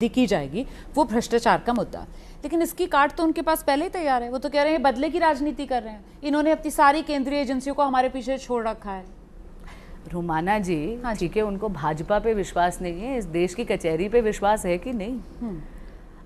की जाएगी वो भ्रष्टाचार का मुद्दा। लेकिन इसकी काट तो उनके पास पहले ही तैयार है। वो तो कह रहे हैं बदले की राजनीति कर रहे हैं। इन्होंने अपनी सारी केंद्रीय एजेंसियों को हमारे पीछे छोड़ रखा है। रोमाना जी, हाँ ठीक है, उनको भाजपा पे विश्वास नहीं है, इस देश की कचहरी पे विश्वास है कि नहीं?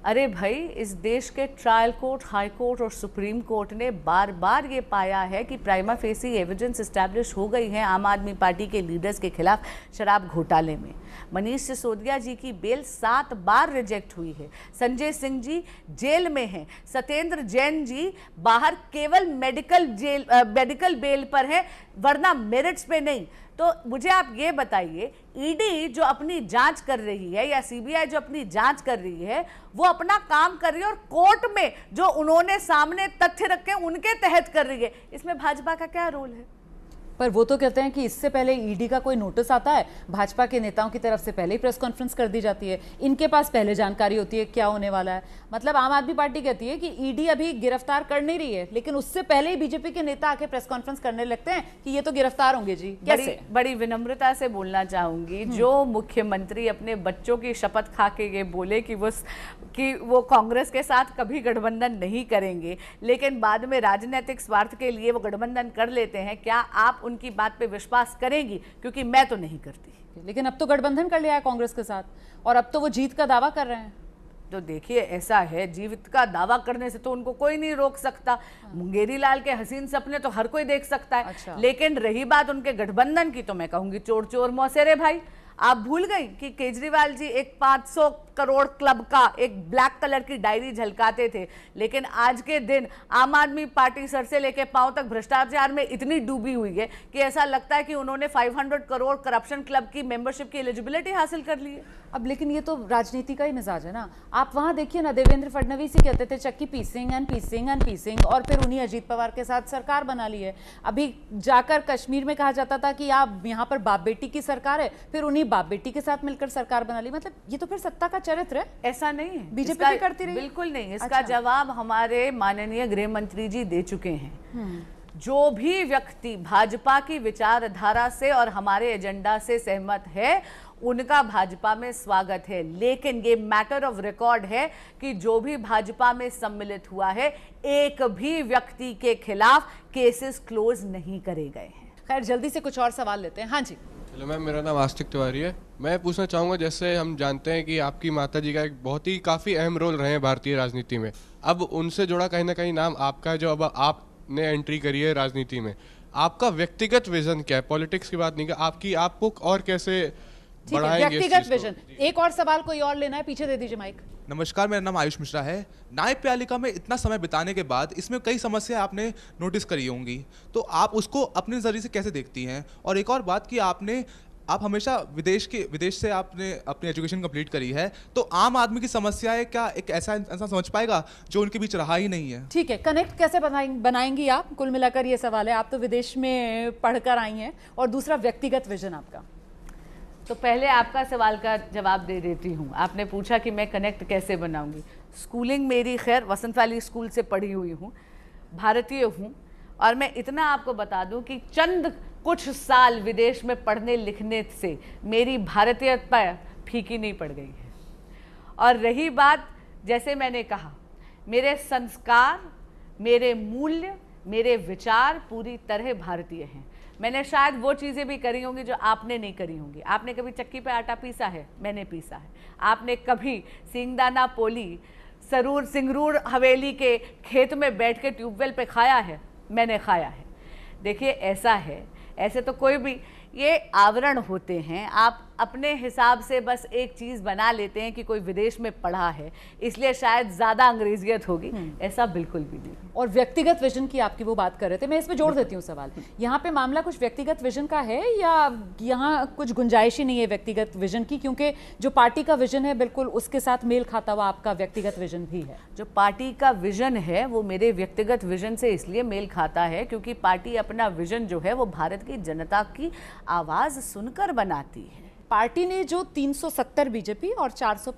अरे भाई, इस देश के ट्रायल कोर्ट, हाई कोर्ट और सुप्रीम कोर्ट ने बार बार ये पाया है कि प्राइमा फेसी एविडेंस एस्टैब्लिश हो गई है आम आदमी पार्टी के लीडर्स के खिलाफ शराब घोटाले में। मनीष सिसोदिया जी की बेल 7 बार रिजेक्ट हुई है। संजय सिंह जी जेल में हैं। सत्येंद्र जैन जी बाहर केवल मेडिकल बेल पर है, वरना मेरिट्स पे नहीं। तो मुझे आप ये बताइए, ईडी जो अपनी जांच कर रही है या सीबीआई जो अपनी जांच कर रही है, वो अपना काम कर रही है और कोर्ट में जो उन्होंने सामने तथ्य रखे उनके तहत कर रही है। इसमें भाजपा का क्या रोल है? पर वो तो कहते हैं कि इससे पहले ईडी का कोई नोटिस आता है, भाजपा के नेताओं की तरफ से पहले ही प्रेस कॉन्फ्रेंस कर दी जाती है। इनके पास पहले जानकारी होती है क्या होने वाला है। मतलब आम आदमी पार्टी कहती है कि ईडी अभी गिरफ्तार कर नहीं रही है, लेकिन उससे पहले ही बीजेपी के नेता आके प्रेस कॉन्फ्रेंस करने लगते हैं कि ये तो गिरफ्तार होंगे जी। कैसे? बड़ी विनम्रता से बोलना चाहूंगी, जो मुख्यमंत्री अपने बच्चों की शपथ खा के ये बोले कि वो कांग्रेस के साथ कभी गठबंधन नहीं करेंगे, लेकिन बाद में राजनीतिक स्वार्थ के लिए वो गठबंधन कर लेते हैं, क्या आप उनकी बात पे विश्वास करेंगी? क्योंकि मैं तो नहीं करती। लेकिन अब तो गठबंधन कर लिया है कांग्रेस के साथ और अब तो वो जीत का दावा कर रहे हैं। तो देखिए, ऐसा है, जीवित का दावा करने से तो उनको कोई नहीं रोक सकता। मुंगेरी लाल के हसीन सपने तो हर कोई देख सकता है। अच्छा। लेकिन रही बात उनके गठबंधन की, तो मैं कहूंगी चोर चोर मौसेरे भाई। आप भूल गई कि केजरीवाल जी एक 500 करोड़ क्लब का एक ब्लैक कलर की डायरी झलकाते थे, लेकिन आज के दिन आम आदमी पार्टी सर से लेके पांव तक भ्रष्टाचार में इतनी डूबी हुई है कि ऐसा लगता है कि उन्होंने 500 करोड़ करप्शन क्लब की मेंबरशिप की एलिजिबिलिटी हासिल कर ली है। अब लेकिन ये तो राजनीति का ही मिजाज है ना। आप वहां देखिए ना, देवेंद्र फडणवीस ही कहते थे चक्की पीसिंग एंड पीसिंग एंड पीसिंग, और फिर उन्हीं अजीत पवार के साथ सरकार बना ली है। अभी जाकर कश्मीर में कहा जाता था कि आप यहाँ पर बाप बेटी की सरकार है, फिर उन्हीं बाप बेटी के साथ मिलकर सरकार बना ली। मतलब ये तो फिर सत्ता का चरित्र है। ऐसा नहीं है, बीजेपी भी करती रही। बिल्कुल नहीं। इसका जवाब हमारे माननीय गृह मंत्री जी दे चुके हैं। जो भी व्यक्ति भाजपा की विचारधारा से और हमारे एजेंडा से सहमत है, उनका भाजपा में स्वागत है। लेकिन ये मैटर ऑफ रिकॉर्ड है कि जो भी भाजपा में सम्मिलित हुआ है, एक भी व्यक्ति के खिलाफ केसेस क्लोज नहीं करे गए हैं। खैर, जल्दी से कुछ और सवाल लेते हैं। हाँ जी। हेलो मैम, मेरा नाम आस्तिक तिवारी है। मैं पूछना चाहूँगा, जैसे हम जानते हैं कि आपकी माता जी का एक बहुत ही काफ़ी अहम रोल रहे हैं भारतीय राजनीति में। अब उनसे जुड़ा कहीं ना कहीं नाम आपका है, जो अब आपने एंट्री करी है राजनीति में। आपका व्यक्तिगत विजन क्या है? पॉलिटिक्स की बात नहीं, आपको और कैसे बढ़ाएंगे व्यक्तिगत विजन? एक और सवाल कोई और लेना है? पीछे दे दीजिए माइक। नमस्कार, मेरा नाम आयुष मिश्रा है। न्यायपालिका में इतना समय बिताने के बाद इसमें कई समस्याएं आपने नोटिस करी होंगी, तो आप उसको अपने नज़रिए से कैसे देखती हैं? और एक और बात कि आप हमेशा विदेश से आपने अपनी एजुकेशन कंप्लीट करी है, तो आम आदमी की समस्याएं क्या एक ऐसा इंसान समझ पाएगा जो उनके बीच रहा ही नहीं है? ठीक है, कनेक्ट कैसे बनाएंगी आप? कुल मिलाकर ये सवाल है। आप तो विदेश में पढ़कर आई हैं, और दूसरा व्यक्तिगत विजन आपका। तो पहले आपका सवाल का जवाब दे देती हूँ। आपने पूछा कि मैं कनेक्ट कैसे बनाऊंगी। स्कूलिंग मेरी खैर वसंत वाली स्कूल से पढ़ी हुई हूँ, भारतीय हूँ, और मैं इतना आपको बता दूं कि चंद कुछ साल विदेश में पढ़ने लिखने से मेरी भारतीयता फीकी नहीं पड़ गई है। और रही बात, जैसे मैंने कहा, मेरे संस्कार, मेरे मूल्य, मेरे विचार पूरी तरह भारतीय हैं। मैंने शायद वो चीज़ें भी करी होंगी जो आपने नहीं करी होंगी। आपने कभी चक्की पे आटा पीसा है? मैंने पीसा है। आपने कभी सिंगदाना पोली सिंगरूर हवेली के खेत में बैठ के ट्यूबवेल पे खाया है? मैंने खाया है। देखिए, ऐसा है, ऐसे तो कोई भी ये आवरण होते हैं। आप अपने हिसाब से बस एक चीज़ बना लेते हैं कि कोई विदेश में पढ़ा है, इसलिए शायद ज़्यादा अंग्रेजियत होगी। ऐसा बिल्कुल भी नहीं। और व्यक्तिगत विजन की आपकी वो बात कर रहे थे, मैं इसमें जोड़ देती हूँ सवाल। यहाँ पे मामला कुछ व्यक्तिगत विजन का है, या यहाँ कुछ गुंजाइश ही नहीं है व्यक्तिगत विजन की? क्योंकि जो पार्टी का विजन है बिल्कुल उसके साथ मेल खाता हुआ आपका व्यक्तिगत विजन भी है। जो पार्टी का विजन है वो मेरे व्यक्तिगत विजन से इसलिए मेल खाता है क्योंकि पार्टी अपना विजन जो है वो भारत की जनता की आवाज़ सुनकर बनाती है। पार्टी ने जो 370 बीजेपी और 400